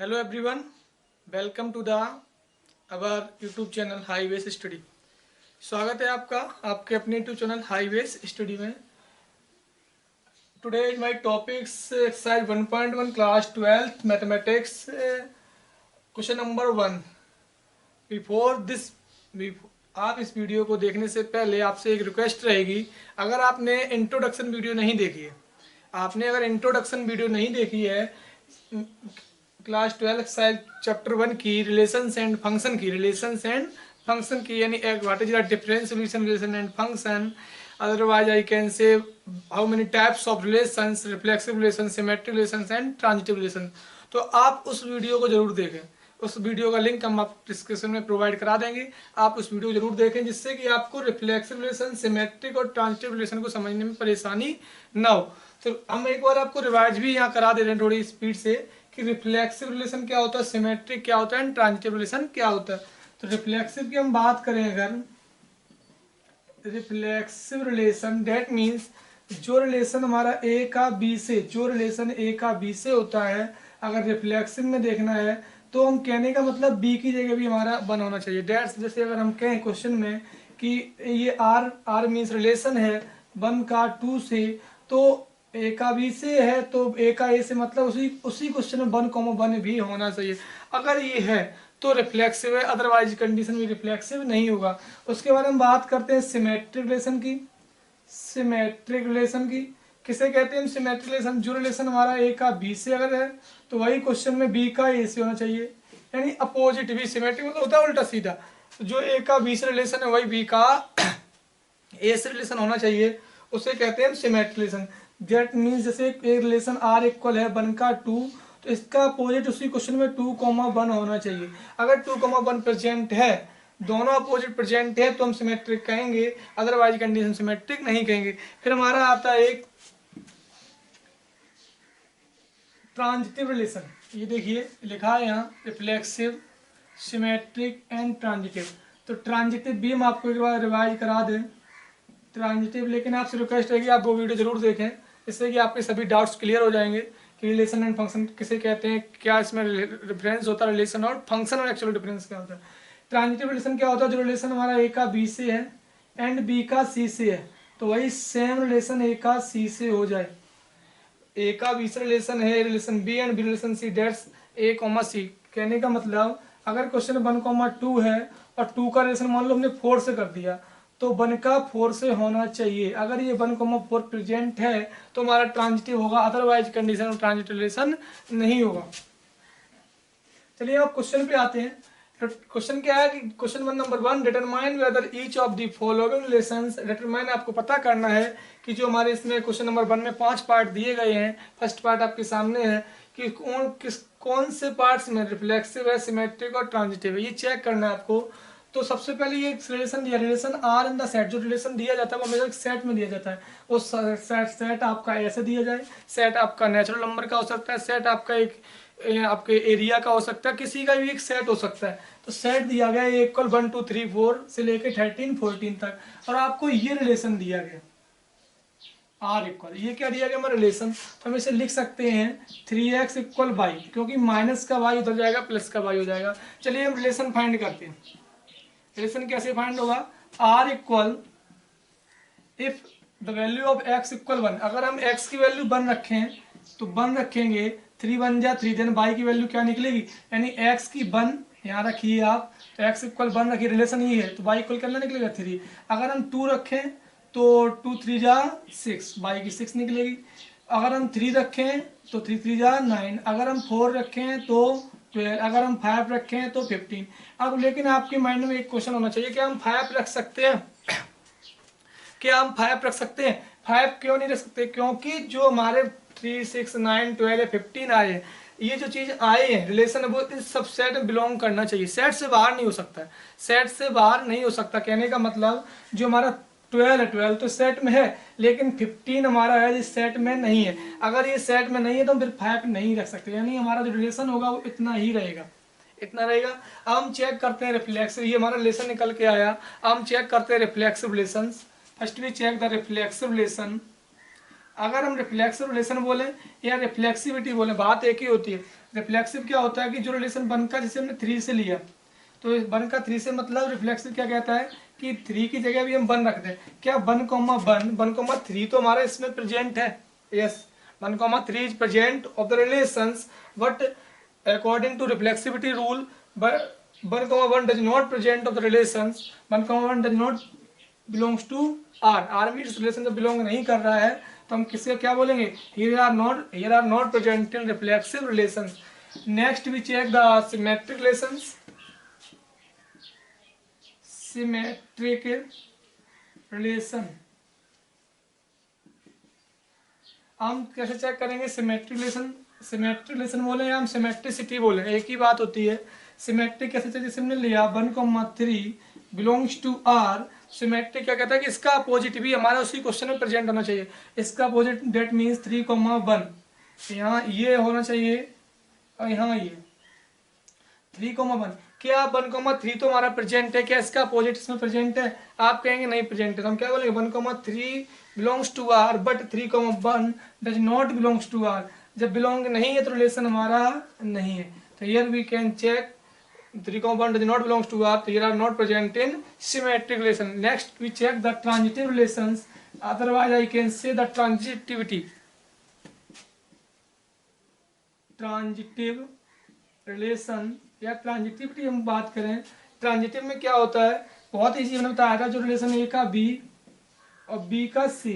Hello everyone, welcome to the our YouTube channel highways study. स्वागत है आपका आपके अपने YouTube चैनल हाईवेज स्टडी में। Today my topics exercise 1.1 class 12th mathematics question number 1। Before this आप इस video को देखने से पहले आपसे एक रिक्वेस्ट रहेगी, अगर आपने इंट्रोडक्शन वीडियो नहीं देखी है, अगर इंट्रोडक्शन वीडियो नहीं देखी है क्लास 12 एक्सरसाइज चैप्टर 1 की रिलेशंस एंड फंक्शन की यानी what is the difference relation and function, otherwise I can से how many types of relations, reflexive relation, symmetric relations and transitive relation, तो आप उस वीडियो को जरूर देखें। उस वीडियो का लिंक हम आप डिस्क्रिप्शन में प्रोवाइड करा देंगे, आप उस वीडियो को जरूर देखें, जिससे कि आपको रिफ्लेक्सिव रिलेशन, सिमेट्रिक और ट्रांजिटिव रिलेशन को समझने में परेशानी ना हो। तो हम एक बार आपको रिवाइज भी यहाँ करा दे रहे हैं थोड़ी स्पीड से कि रिफ्लेक्सिव रिलेशन क्या होता है, सिमेट्रिक क्या होता है एंड ट्रांजिटिव रिलेशन क्या होता है। तो रिफ्लेक्सिव की हम बात करें, अगर रिफ्लेक्सिव रिलेशन दैट मीन्स जो रिलेशन हमारा ए का बी से, जो रिलेशन ए का बी से होता है, अगर रिफ्लेक्सिव में देखना है तो हम कहने का मतलब बी की जगह भी हमारा वन होना चाहिए। डेट्स जैसे अगर हम कहें क्वेश्चन में कि ये आर मीन्स रिलेशन है वन का टू से, तो ए का बी से है तो ए का ए से मतलब उसी क्वेश्चन में वन कॉमा वन भी होना चाहिए। अगर ये है तो रिफ्लेक्सिव है, अदरवाइज कंडीशन में रिफ्लेक्सिव नहीं होगा। उसके बाद हम बात करते हैं सिमेट्रिक रिलेशन की। सिमेट्रिक रिलेशन की किसे कहते हैं? सिमेट्रिक रिलेशन जो रिलेशन हमारा ए का बी से अगर है तो वही क्वेश्चन में बी का ए से होना चाहिए, यानी अपोजिट भी। सिमेट्रिक मतलब होता है उल्टा सीधा, जो ए का बी से रिलेशन है वही बी का ए से रिलेशन होना चाहिए, उसे कहते हैं सिमेट्रिक रिलेशन। दैट मीन्स जैसे एक रिलेशन आर इक्वल है वन का टू, तो इसका अपोजिट उसी क्वेश्चन में टू कॉमा वन होना चाहिए। अगर टू कॉमा वन प्रेजेंट है, दोनों अपोजिट प्रेजेंट है, तो हम सिमेट्रिक कहेंगे, अदरवाइज कंडीशन सिमेट्रिक नहीं कहेंगे। फिर हमारा आता है एक ट्रांजिटिव रिलेशन। ये देखिए लिखा है यहाँ रिफ्लेक्सिव, सिमेट्रिक एंड ट्रांजिटिव। तो ट्रांजिटिव भी हम आपको एक बार रिवाइज करा दें ट्रांजिटिव, लेकिन आपसे रिक्वेस्ट है कि आप वो वीडियो जरूर देखें, इससे कि आपके सभी डाउट्स क्लियर हो जाएंगे कि रिलेशन एंड फंक्शन किसे कहते हैं, क्या इसमें डिफरेंस होता है रिलेशन और फंक्शन और एक्चुअल डिफरेंस क्या होता है। ट्रांजिटिव रिलेशन क्या होता है? जो रिलेशन हमारा ए का बी से है एंड बी का सी से है, तो वही सेम रिलेशन ए का सी से हो जाए। ए का बी से रिलेशन है, relation B and B relation C, that's A comma C. कहने का मतलब अगर क्वेश्चन 1,2 है और 2 का रिलेशन मान लो हमने 4 से कर दिया, तो 1 का 4 से होना चाहिए। अगर ये 1,4 प्रेजेंट है तो हमारा ट्रांजिटिव होगा, अदरवाइज कंडीशन ट्रांजिटिव रिलेशन नहीं होगा। चलिए अब क्वेश्चन पे आते हैं। तो क्वेश्चन क्या है कि question number 1, determine whether each of the following relations. Determine आपको पता करना है कि जो हमारे इसमें क्वेश्चन नंबर 1 में 5 पार्ट दिए गए हैं, फर्स्ट पार्ट आपके सामने है कि कौन से पार्ट्स में रिफ्लेक्सिव है, सिमेट्रिक और ट्रांजिटिव है, ये चेक करना है आपको। तो सबसे पहले ये रिलेशन दिया, relation R in the set. जो रिलेशन दिया जाता है वो हमेशा सेट में दिया जाता है। वो सेट आपका ऐसे दिया जाए, सेट आपका नेचुरल नंबर का हो सकता है, सेट आपका एक आपके एरिया का हो सकता है, किसी का भी एक सेट हो सकता है। तो सेट दिया गया ए इक्वल 1 2 3 4 से लेकर 13 14 तक, और आपको ये रिलेशन दिया गया आर इक्वल, ये क्या दिया गया हमारा रिलेशन। तो हम इसे लिख सकते हैं 3x इक्वल वाई, क्योंकि माइनस का वाई उधर जाएगा प्लस का वाई हो जाएगा। चलिए हम रिलेशन फाइंड करते हैं। रिलेशन कैसे फाइंड होगा? R equal if the value of x equal 1, अगर हम x की वैल्यू 1 रखें तो 1 रखेंगे, 3 1 जा 3, देन y की वैल्यू क्या निकलेगी, यानी x की 1 यहाँ रखिए आप, तो x इक्वल 1 रखिए, रिलेशन ये है, तो y इक्वल कितना निकलेगा 3। अगर हम 2 रखें तो 2 3 जा 6, y की 6 निकलेगी। अगर हम 3 रखें तो 3 3 जा 9, अगर हम 4 रखें तो 12, अगर हम 5 रखें तो 15। अब लेकिन आपके माइंड में एक क्वेश्चन होना चाहिए, क्या हम 5 रख सकते हैं? क्या हम 5 रख सकते हैं? 5 क्यों नहीं रख सकते? क्योंकि जो हमारे 3 6 9 12 15 आए, ये जो चीज आए हैं रिलेशन, वो इस सब सेट में बिलोंग करना चाहिए, सेट से बाहर नहीं हो सकता है, सेट से बाहर नहीं हो सकता। कहने का मतलब जो हमारा 12 है, 12 तो सेट में है, लेकिन 15 हमारा है जिस सेट में नहीं है। अगर ये सेट में नहीं है तो फिर 5 नहीं रख सकते, यानी हमारा जो रिलेशन होगा वो इतना ही रहेगा, इतना रहेगा। अब हम चेक करते हैं रिफ्लेक्सिव, ये हमारा रिलेशन निकल के आया। अब हम चेक करते हैं reflexive relations. First we check the reflexive relation. अगर हम रिफ्लेक्सिव रिलेशन बोले या रिफ्लेक्सिविटी बोले, बात एक ही होती है। रिफ्लेक्सिव क्या होता है कि जो रिलेशन 1 का जैसे हमने 3 से लिया, तो 1 का 3 से मतलब रिफ्लेक्सिव क्या कहता है कि 3 की जगह भी हम 1 रख दें। क्या 1,1,3 तो हमारा इसमें प्रेजेंट है, yes 1,3 is present of the relations, but according to reflexivity rule, but 1,1 does not present of the relations, 1,1 does not belongs to R में इस रिलेशन से बिलोंग नहीं कर रहा है, तो हम किससे क्या बोलेंगे, here are not present in reflexive relations. Next we check the symmetric relations. Symmetric relation हम कैसे चेक करेंगे, सिमेट्रिक रिलेशन, सिमेट्रिक रिलेशन बोले या हम सिमेट्रिसिटी बोले, एक ही बात होती है। सिमेट्रिक कैसे चेक, जैसे हमने लिया 1,3 बिलोंग्स टू आर, सिमेट्रिक क्या कहता है कि इसका अपोजिट भी हमारा उसी क्वेश्चन में प्रेजेंट होना चाहिए। इसका अपोजिट डेट मीन्स 3,1, यहाँ ये होना चाहिए और यहाँ ये 3,1। क्या 1,3 तो हमारा प्रेजेंट है, क्या इसका अपोजिट इसमें प्रेजेंट है, आप कहेंगे नहीं प्रेजेंट है, तो हम क्या बोलेंगे 1,3 belongs to R but 3,1 does not belongs to R. जब बिलोंग नहीं है तो रिलेशन हमारा नहीं है, तो here we can check 3,1 does not belongs to R, तो here are not present in symmetric relation. Next we check the transitive relations, otherwise I can say the transitivity. Transitive relation या transitivity हम बात करें, transitive में क्या होता है, बहुत ईजी मैंने बताया था, जो रिलेशन ए का बी और बी का सी,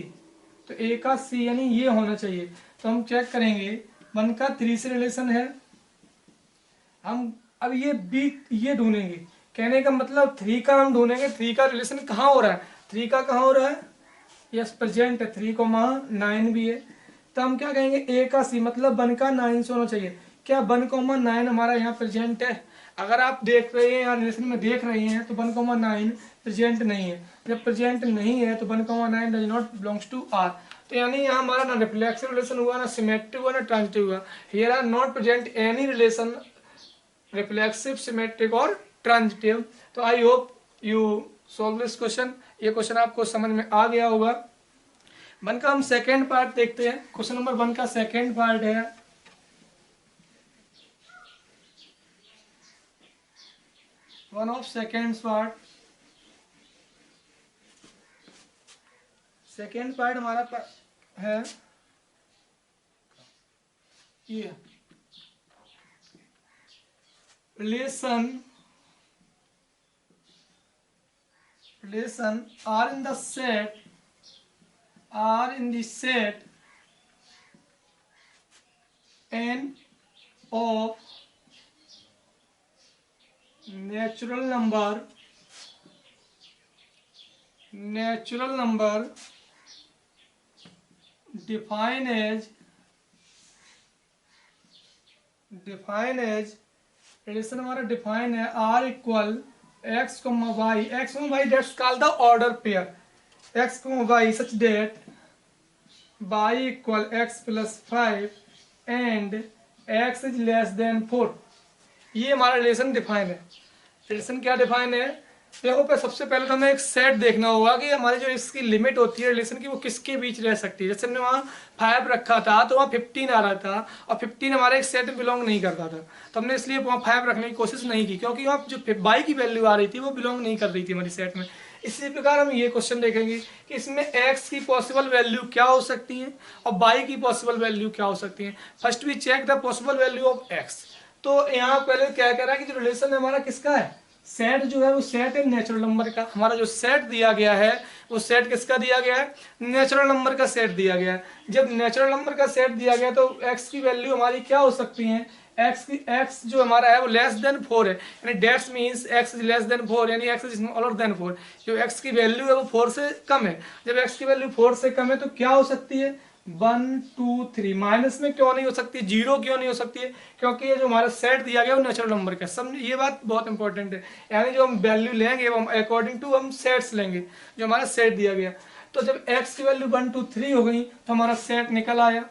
तो ए का सी यानी ये होना चाहिए। तो हम चेक करेंगे 1 का 3 से रिलेशन है, हम अब ये बी ये ढूंढेंगे, कहने का मतलब 3 का हम ढूंढेंगे, 3 का रिलेशन कहाँ हो रहा है, 3 का कहाँ हो रहा है, यस प्रेजेंट है, 3,9 भी है, तो हम क्या कहेंगे ए का सी मतलब 1 का 9 से होना चाहिए। क्या 1,9 हमारा यहाँ प्रेजेंट है, अगर आप देख रहे हैं या रिलेशन में देख रहे हैं तो 1,9 प्रेजेंट नहीं है, जब प्रेजेंट नहीं है तो 1,9 does not belongs to R, तो यानी यहाँ हमारा ना रिफ्लेक्सिव रिलेशन हुआ, ना सिमेट्रिक हुआ, ना ट्रांजिटिव हुआ। Here are not present any relation reflexive, symmetric और ट्रांजिटिव। तो I hope you solve this question, ये क्वेश्चन आपको समझ में आ गया होगा। 1 का हम सेकेंड पार्ट देखते हैं, क्वेश्चन नंबर 1 का सेकेंड पार्ट है, one of second part, second part हमारा है ये relation R in the set n of natural number define as relation हमारा डिफाइन है r equal x, y, that's called the order pair, x, y such that y equal x plus 5 and x is less than 4। ये हमारा relation define है। Relation क्या define है, देखो पे सबसे पहले तो हमें एक सेट देखना होगा कि हमारी जो इसकी लिमिट होती है रिलेशन की वो किसके बीच रह सकती है। जैसे हमने वहाँ 5 रखा था तो वहाँ 15 आ रहा था और 15 हमारे एक सेट में बिलोंग नहीं करता था, तो हमने इसलिए वहाँ 5 रखने की कोशिश नहीं की, क्योंकि वहाँ जो बाई की वैल्यू आ रही थी वो बिलोंग नहीं कर रही थी हमारी सेट में। इसी प्रकार हम ये क्वेश्चन देखेंगे कि इसमें x की पॉसिबल वैल्यू क्या हो सकती है और y की पॉसिबल वैल्यू क्या हो सकती है। First we check the possible value of x। तो यहाँ पहले क्या कह रहा है कि जो रिलेशन हमारा किसका है, सेट जो है वो सेट है नेचुरल नंबर का। हमारा जो सेट दिया गया है वो सेट किसका दिया गया है, नेचुरल नंबर का सेट दिया गया है। जब नेचुरल नंबर का सेट दिया गया तो x की वैल्यू हमारी क्या हो सकती है, x जो हमारा है वो लेस देन 4 है, यानी that's means x is less than 4, यानी x इज स्मॉलर देन 4। जो x की वैल्यू है वो 4 से कम है। जब x की वैल्यू 4 से कम है तो क्या हो सकती है, 1 2 3। माइनस में क्यों नहीं हो सकती, 0 क्यों नहीं हो सकती है, क्योंकि ये जो हमारा सेट दिया गया वो नेचुरल नंबर का। समझ, ये बात बहुत इंपॉर्टेंट है, यानी जो हम वैल्यू लेंगे वो हम अकॉर्डिंग टू हम सेट्स लेंगे जो हमारा सेट दिया गया। तो जब x की वैल्यू 1 2 3 हो गई तो हमारा सेट निकल आया।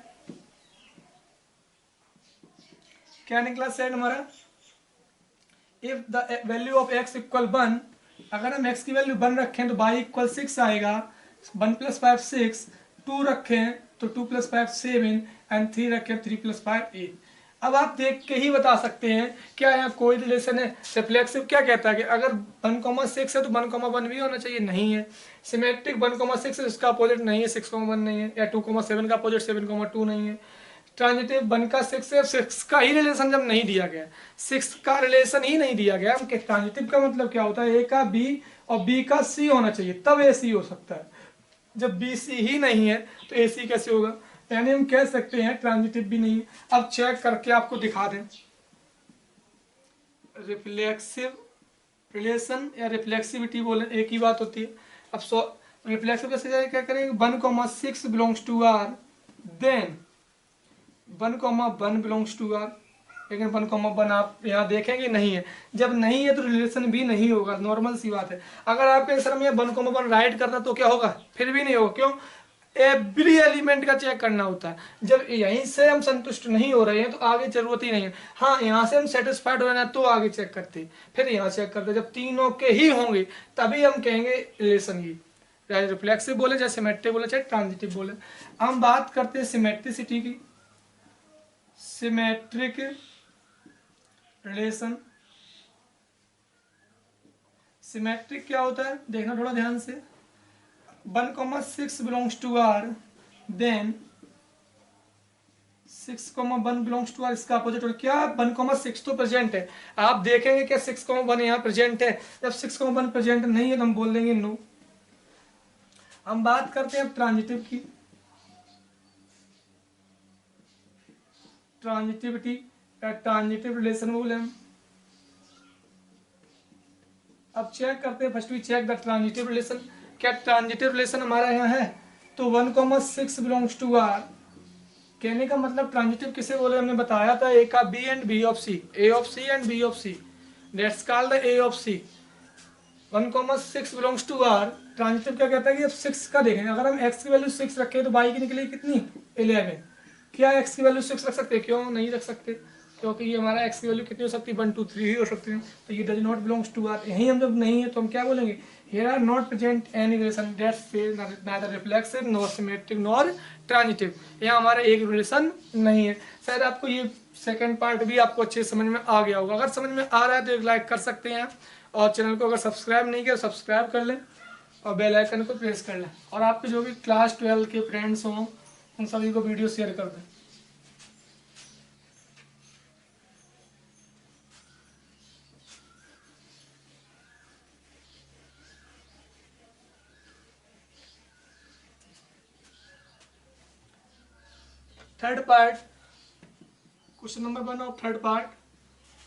क्या निकला सेट हमारा, if the value of x equal 1, अगर हम x की वैल्यू 1 रखें तो y इक्वल 6 आएगा, 1 + 5 6, 2 रखें तो 2 + 5 7 एंड 3 रखें 3 + 5 8। अब आप देख के ही बता सकते हैं क्या यहाँ कोई रिलेशन है। रिफ्लेक्सिव क्या कहता है कि अगर 1,6 है तो 1,1 भी होना चाहिए, नहीं है। सिमेट्रिक 1,6 है, इसका अपोजिट नहीं है 6,1 नहीं है, या 2,7 का अपोजिट 7,2 नहीं है। ट्रांजिटिव 1 का 6 है, 6 का ही रिलेशन जब नहीं दिया गया, 6 का रिलेशन ही नहीं दिया गया, ट्रांजिटिव का मतलब क्या होता है, ए का बी और बी का सी होना चाहिए तब ए सी हो सकता है। जब बी सी ही नहीं है तो ए सी कैसे होगा, यानी हम कह सकते हैं ट्रांजिटिव भी नहीं है। अब चेक करके आपको दिखा दें, रिफ्लेक्सिव रिलेशन या रिफ्लेक्सिविटी बोले एक ही बात होती है। अब रिफ्लेक्सिव कैसे जाए, क्या करेंगे, 1,6 belongs to R, then 1,1 belongs to R. लेकिन 1,1 आप यहाँ देखेंगे नहीं है, जब नहीं है तो रिलेशन भी नहीं होगा, नॉर्मल सी बात है। अगर आपके आंसर में 1,1 राइट करना तो क्या होगा, फिर भी नहीं होगा। क्यों, एवरी एलिमेंट का चेक करना होता है। जब यहीं से हम संतुष्ट नहीं हो रहे हैं तो आगे जरूरत ही नहीं है। हाँ, यहाँ से हम सेटिस्फाइड हो रहे हैं तो आगे चेक करते, फिर यहाँ चेक करते। जब तीनों के ही होंगे तभी हम कहेंगे रिलेशन ही, चाहे रिफ्लेक्सिव बोले, चाहे सिमेट्रिक बोले, चाहे ट्रांजिटिव बोले। हम बात करते हैं सिमेट्रिसिटी की। सिमेट्रिक रिलेशन, सिमेट्रिक क्या होता है देखना थोड़ा ध्यान से। 1,6 belongs to R, then 6,1 belongs to R, इसका अपोजिट क्या, 1,6 तो प्रेजेंट है। आप देखेंगे क्या 6,1 यहाँ प्रेजेंट है, जब 6,1 प्रेजेंट नहीं है तो हम बोल देंगे नो। हम बात करते हैं अब ट्रांजिटिव की, ट्रांजिटिविटी या ट्रांजिटिव रिलेशन बोले हम। अब चेक करते हैं, first we check the transitive relation. क्या ट्रांजिटिव रिलेशन हमारा यहाँ है, तो 1,6 बिलोंग्स टू आर। कहने का मतलब ट्रांजिटिव किसे बोले, हमने बताया था ए का B and B of C, A of C and B of C, that's called the A of C. 1,6 belongs to R. Transitive क्या कहता है कि अब 6 का देखें, अगर हम x की वैल्यू 6 रखें तो y की निकलेगी कितनी, 11। क्या x की वैल्यू 6 रख सकते हैं, क्यों नहीं रख सकते, क्योंकि ये हमारा x की वैल्यू कितनी हो सकती है, 1 2 3 ही हो सकती है। तो ये does not belongs to R. यहीं हम जब नहीं है तो हम क्या बोलेंगे, here are not present any relation that fail neither reflexive nor symmetric nor transitive. यहाँ हमारा एक रिलेशन नहीं है। शायद आपको ये सेकंड पार्ट भी आपको अच्छे समझ में आ गया होगा। अगर समझ में आ रहा है तो एक लाइक कर सकते हैं, और चैनल को अगर सब्सक्राइब नहीं किया सब्सक्राइब कर लें और बेल आइकन को प्रेस कर लें, और आपके जो भी क्लास 12 के फ्रेंड्स हों उन सभी को वीडियो शेयर कर दें। Third part, question number 1 of third part,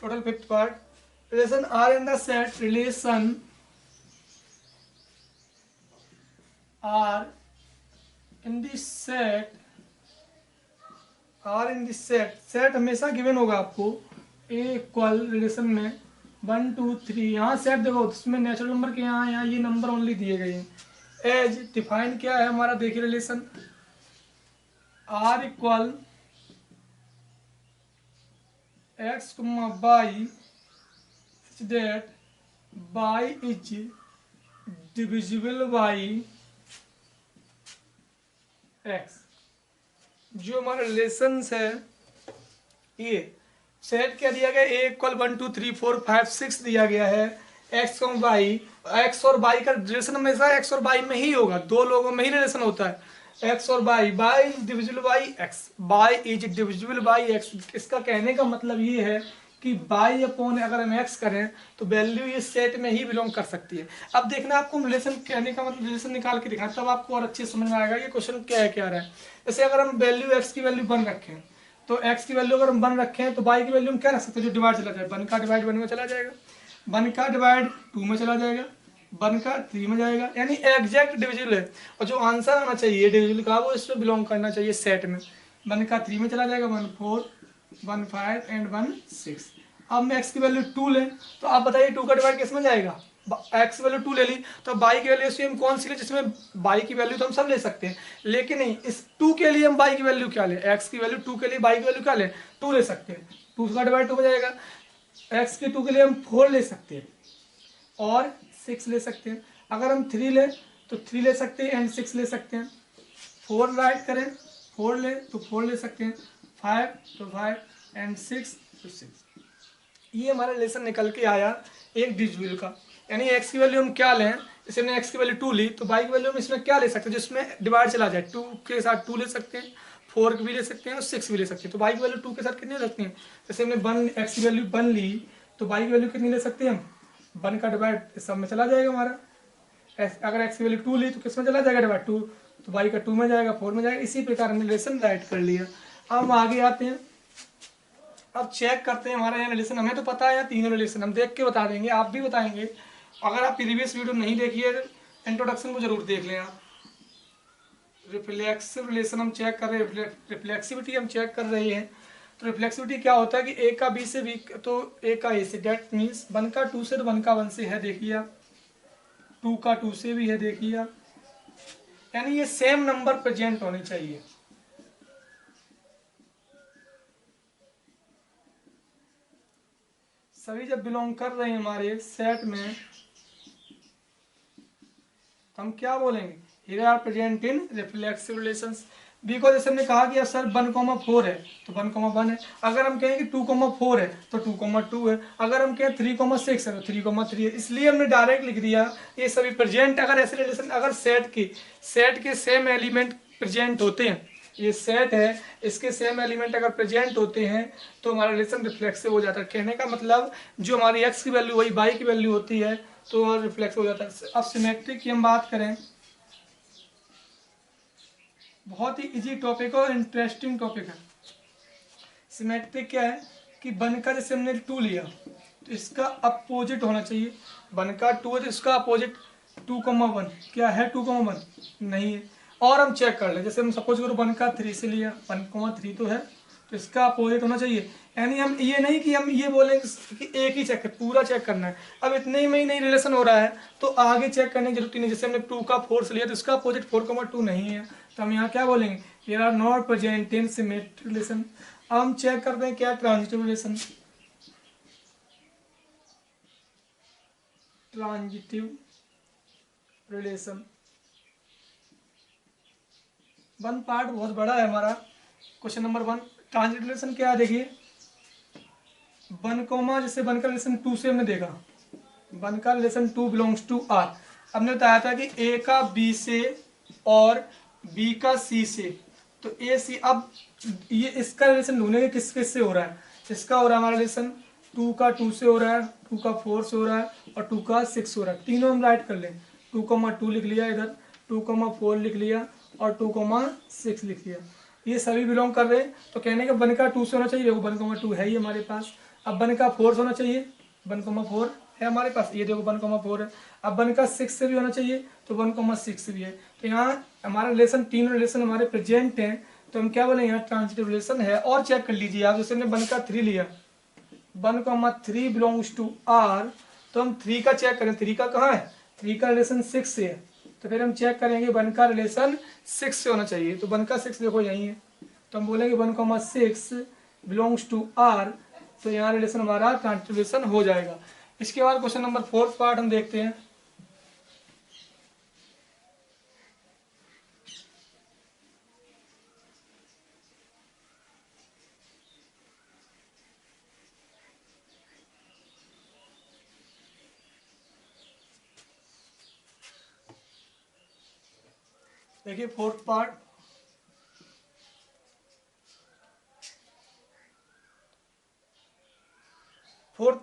total 5th part. Relation R in the set, relation R in the set, R in the set, set हमेशा गिवन होगा आपको ए इक्वल रिलेशन में 1 2 3। यहाँ सेट देखो इसमें natural number के यहाँ ये नंबर ओनली दिए गए हैं। एज डिफाइन क्या है हमारा, देखिए relation R equal x, y such that y is divisible by x। जो हमारा रिलेशन है ये सेट क्या दिया गया, ए इक्वल 1 2 3 4 5 6 दिया गया है। एक्स और वाई, एक्स और वाई का रिलेशन हमेशा एक्स और वाई में ही होगा, दो लोगों में ही रिलेशन होता है एक्स और y. Y is divisible by x, y is divisible by x. इसका कहने का मतलब ये है कि बाई अपॉन अगर हम एक्स करें तो वैल्यू ये सेट में ही बिलोंग कर सकती है। अब देखना आपको रिलेशन कहने का मतलब रिलेशन निकाल के दिखाना, तब आपको और अच्छे समझ में आएगा ये क्वेश्चन क्या है क्या रहा है। जैसे अगर हम वैल्यू एक्स की वैल्यू 1 रखें तो x की वैल्यू अगर हम 1 रखें तो y की वैल्यू हम क्या रख सकते हैं, जो डिवाइड चला जाए, 1 का डिवाइड 1 में चला जाएगा, 1 का डिवाइड 2 में चला जाएगा, 1 का 3 में जाएगा, यानी एग्जैक्ट डिविजिबल है। और जो आंसर आना चाहिए डिविजिबल का वो इसमें बिलोंग करना चाहिए सेट में। 1 का 3 में चला जाएगा, 1 4 1 5 एंड 1 6। अब मैं x की वैल्यू 2 लें तो आप बताइए 2 का डिवाइड किस में जाएगा, x की वैल्यू 2 ले ली तो y की वैल्यू हम कौन सी ले, जिसमें y की वैल्यू तो हम सब ले सकते हैं, लेकिन नहीं इस 2 के लिए हम y की वैल्यू क्या ले, x की वैल्यू 2 के लिए y की वैल्यू क्या ले, 2 ले सकते हैं। 2 का डिवाइड 2 में जाएगा, x के 2 के लिए हम 4 ले सकते हैं और 6 ले सकते हैं। अगर हम 3 ले तो 3 ले सकते हैं एंड 6 ले सकते हैं। 4 राइट करें 4 ले तो 4 ले सकते हैं, 5 तो 5 एंड 6 तो 6। ये हमारा रिलेशन निकल के आया एक डिजिटल का। यानी x की वैल्यू हम क्या लें, जैसे हमने x की वैल्यू 2 ली तो y की वैल्यू हम इसमें क्या ले सकते हैं, जिसमें डिवाइड चला जाए, 2 के साथ 2 ले सकते हैं, 4 भी ले सकते हैं और 6 भी ले सकते हैं। तो y की वैल्यू 2 के साथ कितनी ले सकते हैं, जैसे हमने 1 x की वैल्यू 1 ली तो y की वैल्यू कितनी ले सकते हैं हम, 1 का डिवाइड सब में चला जाएगा हमारा। अगर x की वैल्यू 2 ली तो किस में चला जाएगा डिवाइड 2, तो y का 2 में जाएगा, 4 में जाएगा। इसी प्रकार हमने रिलेशन राइट कर लिया। अब हम आगे आते हैं, अब चेक करते हैं हमारा यहाँ रिलेशन। हमें तो पता है यहाँ तीनों रिलेशन, हम देख के बता देंगे, आप भी बताएंगे। अगर आप प्रीवियस वीडियो नहीं देखिए इंट्रोडक्शन को जरूर देख लें आप। रिफ्लेक्सिव रिलेशन हम चेक कर रहे हैं, रिफ्लेक्सिविटी हम चेक कर रहे हैं। तो रिफ्लेक्सिविटी क्या होता है कि ए का बी से बी तो ए का ए से, डेट मीन्स 1 का 2 से तो 1 का 1 से है, देखिए आप 2 का 2 से भी है, देखिए आप। यानी ये सेम नंबर प्रेजेंट होने चाहिए। सभी जब बिलोंग कर रहे हैं हमारे सेट में तो हम क्या बोलेंगे, here are present in reflexive relations. B को जैसे हमने कहा कि सर 1,4 है तो 1,1 है। अगर हम कहें कि 2,4 है तो 2,2 है। अगर हम कहें 3,6 है तो 3,3 है। इसलिए हमने डायरेक्ट लिख दिया ये सभी प्रेजेंट। अगर ऐसे रिलेशन अगर सेट के सेम एलिमेंट प्रेजेंट होते हैं, ये सेट है इसके सेम एलिमेंट अगर प्रेजेंट होते हैं तो हमारा रिलेशन रिफ्लेक्सिव हो जाता है। कहने का मतलब जो हमारी x की वैल्यू वही y की वैल्यू होती है तो रिफ्लेक्सिव हो जाता है। अब सिमेट्रिक की हम बात करें, बहुत ही इजी टॉपिक और इंटरेस्टिंग टॉपिक है। सिमेट्रिक क्या है कि 1 का जैसे हमने 2 लिया तो इसका अपोजिट होना चाहिए। 1 का 2 है तो इसका अपोजिट 2,1 क्या है, 2,1 नहीं है। और हम चेक कर ले, जैसे हम सपोज करो 1 का 3 से लिया, 1,3 तो है तो इसका अपोजिट होना चाहिए। यानी हम ये नहीं कि हम ये बोलें कि एक ही चेक है, पूरा चेक करना है। अब इतने ही में ही नहीं रिलेशन हो रहा है तो आगे चेक करने की जरूरत नहीं। जैसे हमने 2 का 4 से लिया तो इसका अपोजिट 4,2 नहीं है तो हम यहाँ क्या बोलेंगे, here are not present in symmetric relation. अब हम चेक करते हैं क्या, transitive relation. Transitive relation 1 part बहुत बड़ा है हमारा। क्वेश्चन नंबर 1 ट्रांजिटिव रिलेशन क्या है, देखिए 1 कोमा जैसे 1 का रिलेशन 2 से हमने देखा, 1 का रिलेशन 2 बिलोंग्स टू आर। हमने बताया था कि ए का बी से और बी का सी से, तो ए सी। अब ये इसका रिलेशन ढूंढेंगे किस किस से हो रहा है। इसका हो रहा है हमारा रिलेशन 2 का 2 से हो रहा है, 2 का 4 से हो रहा है और 2 का 6 हो रहा है। तीनों हम राइट कर लें, 2,2 लिख लिया इधर, 2,4 लिख लिया और 2,6 लिख लिया। ये सभी बिलोंग कर रहे हैं। तो कहने का 1 का 2 से होना चाहिए, देखो 1,2 है ही हमारे पास। अब 1 का 4 से होना चाहिए, 1,4 है हमारे पास, ये देखो 1,4 है। अब 1 का 6 से भी होना चाहिए तो 1,6 भी है। तो यहाँ हमारा रिलेशन, तीन रिलेशन हमारे प्रेजेंट हैं तो हम क्या बोले यहाँ ट्रांजिटिव रिलेशन है। और चेक कर लीजिए आप, जैसे हमने 1 का 3 लिया, 1,3 बिलोंग्स टू आर, तो हम 3 का चेक करें, 3 का कहाँ है, 3 का रिलेशन 6 से है। तो फिर हम चेक करेंगे 1 का रिलेशन 6 से होना चाहिए, तो 1 का 6 देखो यही है तो हम बोलेंगे 1,6 बिलोंग्स टू आर, तो यहाँ रिलेशन हमारा ट्रांजिटिव रिलेशन हो जाएगा। इसके बाद क्वेश्चन नंबर 4 पार्ट हम देखते हैं। देखिए 4th पार्ट,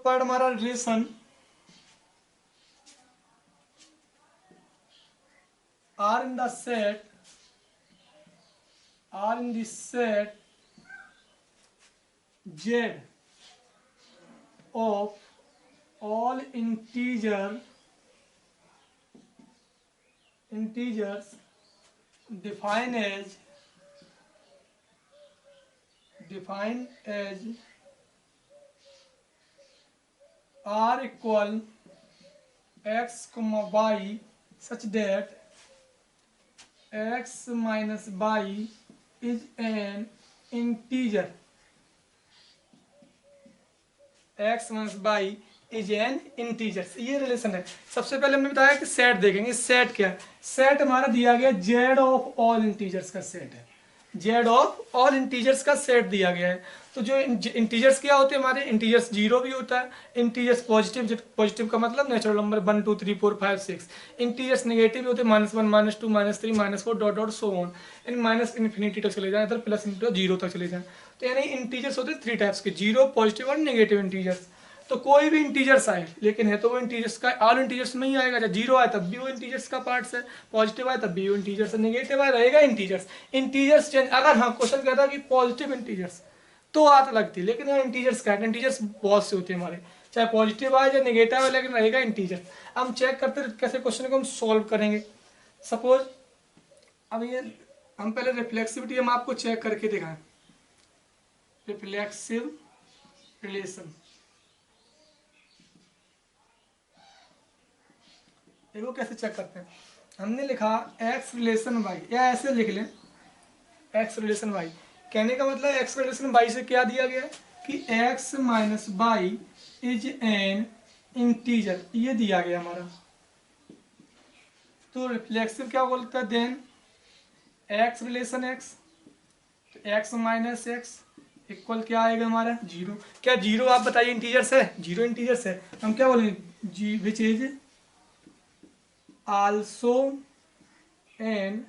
हमारा relation R in the set Z of all integers defined as R equal x, y such that x minus y is an integer. x minus y is an integer. ये relation है। सबसे पहले हमने बताया कि set देखेंगे। Set क्या है, सेट हमारा दिया गया जेड ऑफ ऑल इंटीजर्स का सेट है। जेड ऑफ ऑल इंटीजर्स का सेट दिया गया है। तो जो इंटीजर्स क्या होते हैं हमारे, इंटीजर्स जीरो भी होता है, इंटीजर्स पॉजिटिव, पॉजिटिव का मतलब नेचुरल नंबर 1 2 3 4 5 6, इंटीजर्स नेगेटिव भी होते हैं -1 -2 -3 -4 dot dot so on, in minus infinity तक चले जाए, इधर प्लस जीरो तक चले जाए। तो यानी इंटीजर्स होते हैं 3 टाइप्स के, जीरो, पॉजिटिव और नेगेटिव इंटीजर्स। तो कोई भी इंटीजर्स आए, लेकिन है तो वो इंटीजर्स का, ऑल इंटीजर्स में ही आएगा। जब जीरो आए तब भी वो इंटीजर्स का पार्ट्स है, पॉजिटिव आए तब भी वो इंटीजर्स है, नेगेटिव आए रहेगा इंटीजर्स। इंटीजर्स चेंज, अगर हाँ क्वेश्चन कहता है कि पॉजिटिव इंटीजर्स तो आत लगती, लेकिन यहाँ इंटीजर्स का है, इंटीजर्स बहुत से होते हैं हमारे, चाहे पॉजिटिव आए चाहे नेगेटिव आए, लेकिन रहेगा इंटीजर। हम चेक करते हैं कैसे क्वेश्चन को हम सॉल्व करेंगे। सपोज अब ये हम पहले रिफ्लेक्सिविटी हम आपको चेक करके दिखाएं, रिफ्लेक्सिव रिलेशन। देखो कैसे चेक करते हैं, हमने लिखा x रिलेशन y, या ऐसे लिख लें x रिलेशन y। कहने का मतलब x रिलेशन y से क्या दिया गया है कि x minus y is an integer, ये दिया गया हमारा। तो रिफ्लेक्सिव क्या बोलता है देन x रिलेशन x, तो x माइनस एक्स इक्वल क्या आएगा हमारा जीरो। क्या जीरो आप बताइए इंटीजर्स है, जीरो इंटीजर्स है, हम क्या बोलेंगे g which is also an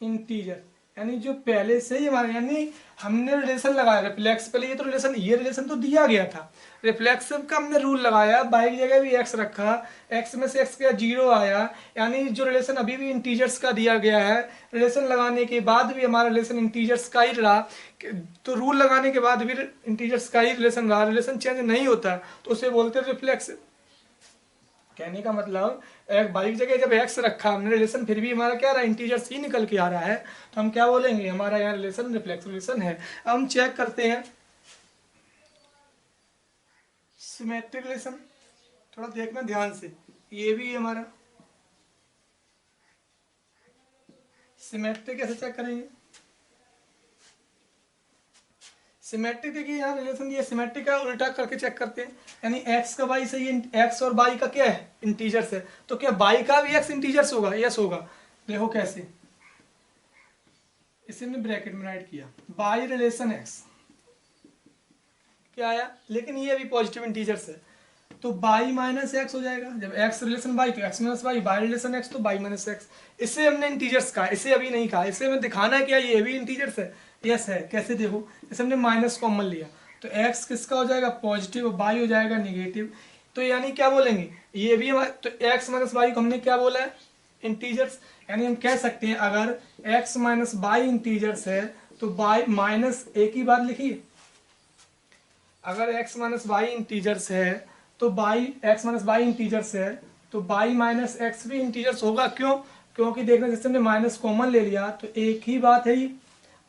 integer, यानी जो पहले से ही हमारे, यानी हमने रिलेशन लगाया रिफ्लेक्स, पहले ये तो रिलेशन, ये रिलेशन तो दिया गया था, रिफ्लेक्सिव का हमने रूल लगाया, बाई की जगह भी एक्स रखा, एक्स में से एक्स का जीरो आया, यानी जो रिलेशन अभी भी इंटीजर्स का दिया गया है, रिलेशन लगाने के बाद भी हमारा रिलेशन इंटीजर्स का ही रहा, तो रूल लगाने के बाद भी इंटीजर्स का ही रिलेशन रहा, रिलेशन चेंज नहीं होता, तो उसे बोलते हैं रिफ्लेक्सिव। कहने का मतलब एक बाई की जगह जब एक्स रखा हमने रिलेशन, फिर भी हमारा क्या रहा इंटीजर्स ही निकल के आ रहा है, तो हम क्या बोलेंगे हमारा यहाँ रिलेशन रिफ्लेक्सिव रिलेशन है। अब हम चेक करते हैं सिमेट्रिक रिलेशन, थोड़ा देखना ध्यान से, ये भी हमारा सिमेट्रिक कैसे चेक करेंगे। सिमेट्रिक देखिए यहाँ रिलेशन ये सिमेट्रिक है, उल्टा करके चेक करते हैं, यानी x का y से, ये x और y का क्या है इंटीजर्स है, तो क्या y का भी x इंटीजर्स होगा, यस होगा। देखो कैसे, इसे हमने ब्रैकेट में राइट किया, y रिलेशन x क्या आया, लेकिन ये भी पॉजिटिव इंटीजर्स है, तो y माइनस एक्स हो जाएगा, जब x रिलेशन y तो x minus y, y relation x तो y माइनस एक्स। इसे हमने इंटीजर्स कहा, इसे अभी नहीं कहा, इसे हमें दिखाना है क्या ये भी इंटीजर्स है, यस है। कैसे देखो, इसे हमने माइनस कॉमन लिया, तो x किसका हो जाएगा पॉजिटिव, y हो जाएगा निगेटिव, तो यानी क्या बोलेंगे ये भी तो x माइनस वाई को हमने क्या बोला है इंटीजर्स, यानी हम कह सकते हैं अगर x माइनस वाई इंटीजर्स है तो y माइनस, एक ही बात लिखिए, अगर x माइनस वाई इंटीजर्स है तो x माइनस वाई इंटीजर्स है तो y माइनस एक्स भी इंटीजर्स होगा। क्यों, क्योंकि देखना जैसे हमने माइनस कॉमन ले लिया तो एक ही बात है ये,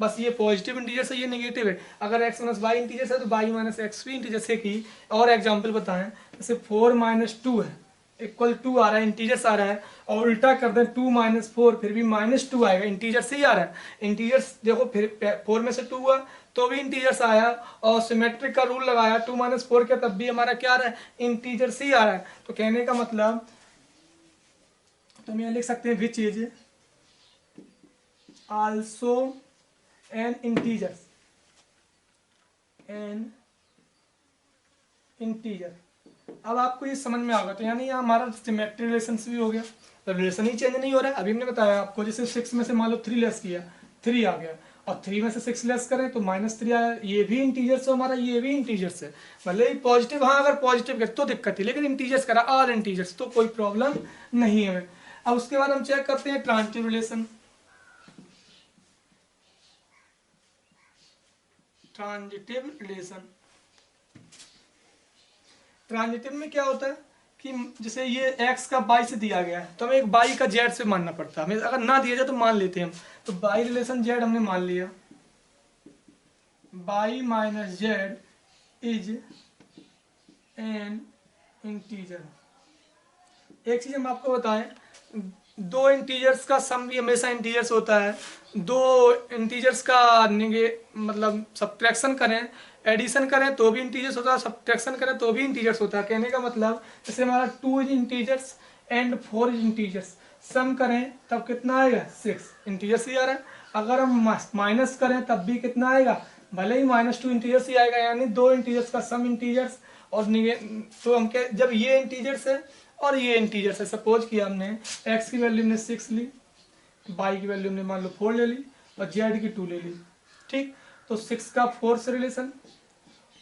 बस ये पॉजिटिव इंटीजर्स है ये नेगेटिव है। अगर x माइनस वाई इंटीजर्स है तो y माइनस एक्स भी इंटीजर, जैसे कि और एग्जांपल बताएं, जैसे 4 माइनस 2 है इक्वल 2 आ रहा है, इंटीजर्स आ रहा है, और उल्टा कर दें 2 माइनस 4 फिर भी माइनस 2 आएगा, इंटीजर से ही आ रहा है। इंटीजर्स देखो फिर 4 में से 2 हुआ तो भी इंटीजर्स आया, और सिमेट्रिक का रूल लगाया 2 माइनस 4 के तब भी हमारा क्या आ रहा है इंटीजर से ही आ रहा है। तो कहने का मतलब तो हम यहाँ लिख सकते हैं विच is also N integers, N integer. अब आपको ये समझ में आ गया, तो यानी यहाँ हमारा सिमेट्रिक रिलेशन भी हो गया, तो रिलेशन ही चेंज नहीं हो रहा है। अभी हमने बताया आपको, जैसे 6 में से मान लो 3 लेस किया 3 आ गया, और 3 में से 6 लेस करें तो -3 आया, ये भी इंटीजर्स है हमारा, ये भी इंटीजर्स है, मतलब पॉजिटिव, हाँ अगर पॉजिटिव तो दिक्कत है, लेकिन इंटीजर्स करा ऑल इंटीजर्स तो कोई प्रॉब्लम नहीं है। अब उसके बाद हम चेक करते हैं transitive relation. Transitive relation, transitive में क्या होता है कि जैसे ये x का y से दिया गया है तो हमें एक y का z से मानना पड़ता है, हमें अगर ना दिया जाए तो मान लेते हैं हम, तो y रिलेशन z हमने मान लिया, y minus Z is an integer. एक चीज हम आपको बताएं, दो इंटीजर्स का सम भी हमेशा इंटीजर्स होता है, दो इंटीजर्स का मतलब सब्ट्रैक्शन करें, एडिशन करें तो भी इंटीजर्स होता है, सब्ट्रैक्शन करें तो भी इंटीजर्स होता है। कहने का मतलब जैसे हमारा 2 is integers and 4 is integers, sum करें तब कितना आएगा 6, इंटीजर्स ही आ रहा है। अगर हम माइनस करें तब भी कितना आएगा, भले ही -2 इंटीजर्स ही आएगा, यानी 2 इंटीजर्स का सम इंटीजर्स और तो हम क्या, जब ये इंटीजर्स है और ये इंटीजर्स है, सपोज किया हमने x की वैल्यू हमने 6 ली, y की वैल्यू हमने मान लो 4 ले ली और z की 2 ले ली, ठीक। तो 6 का 4 से रिलेशन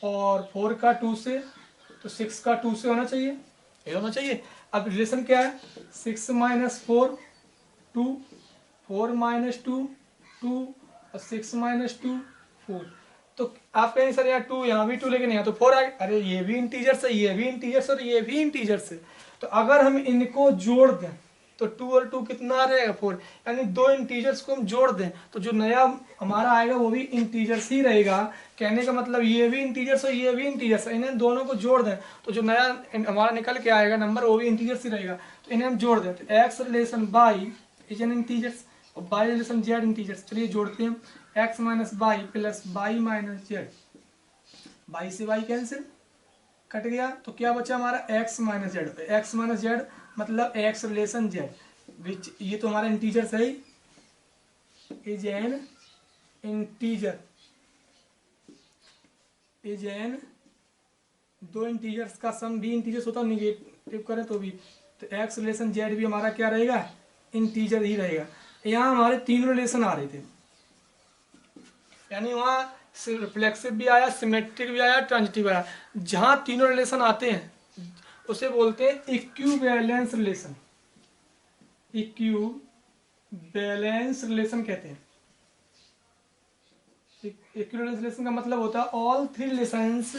और 4 का 2 से, तो 6 का 2 से होना चाहिए, ये होना चाहिए। अब रिलेशन क्या है, 6 - 4 2, 4 - 2 2 और 6 - 2 4। तो आप कहें सर यार 2 यहाँ भी 2 लेकिन यहाँ तो 4 आ गया, अरे ये भी इंटीजर्स है, ये भी इंटीजर्स और ये भी इंटीजर्स है। तो अगर हम इनको जोड़ दें तो 2 और 2 कितना रहेगा 4, यानी 2 इंटीजर्स को हम जोड़ दें तो जो नया हमारा आएगा वो भी इंटीजर्स ही रहेगा। कहने का मतलब ये भी इंटीजर्स और ये भी इंटीजर्स है, इन्हें दोनों को जोड़ दें तो जो नया हमारा निकल के आएगा नंबर वो भी इंटीजर्स ही रहेगा। तो इन्हें हम जोड़ दें तो x relation y is an integers और y रिलेशन z इंटीजर्स। चलिए जोड़ते हैं हम, x - y plus y - z, y से y कैंसिल कट गया तो क्या बचा हमारा x - z, x - z मतलब x रिलेशन z, विच ये तो हमारा इंटीजर है, is an integer, is an, 2 integers का सम भी इंटीजर्स होता है, निगेटिव करें तो भी, तो x रिलेशन z भी हमारा क्या रहेगा, इंटीजर ही रहेगा। यहाँ हमारे 3 रिलेशन आ रहे थे, यानी वहाँ रिफ्लेक्सिव भी आया, सिमेट्रिक भी आया, ट्रांजिटिव आया। जहाँ तीनों रिलेशन आते हैं उसे बोलते हैं इक्विवेलेंस रिलेशन, इक्विवेलेंस रिलेशन कहते हैं। इक्विवेलेंस रिलेशन का मतलब होता है all 3 relations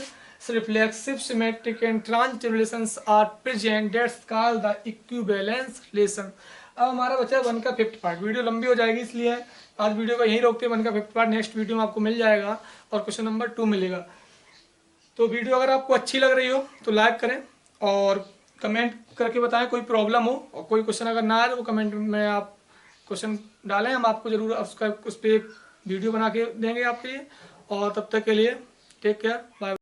reflexive, symmetric and transitive relations are present, that's called the equivalence relation. अब हमारा बचा 1 का 5th पार्ट, वीडियो लंबी हो जाएगी इसलिए आज वीडियो को यहीं रोकते हैं। 1 का 5th पार्ट नेक्स्ट वीडियो में आपको मिल जाएगा और क्वेश्चन नंबर 2 मिलेगा। तो वीडियो अगर आपको अच्छी लग रही हो तो लाइक करें और कमेंट करके बताएं कोई प्रॉब्लम हो, और कोई क्वेश्चन अगर ना आए तो वो कमेंट में आप क्वेश्चन डालें, हम आपको ज़रूर उसका उस पर वीडियो बना के देंगे आपके लिए। और तब तक के लिए टेक केयर, बाय।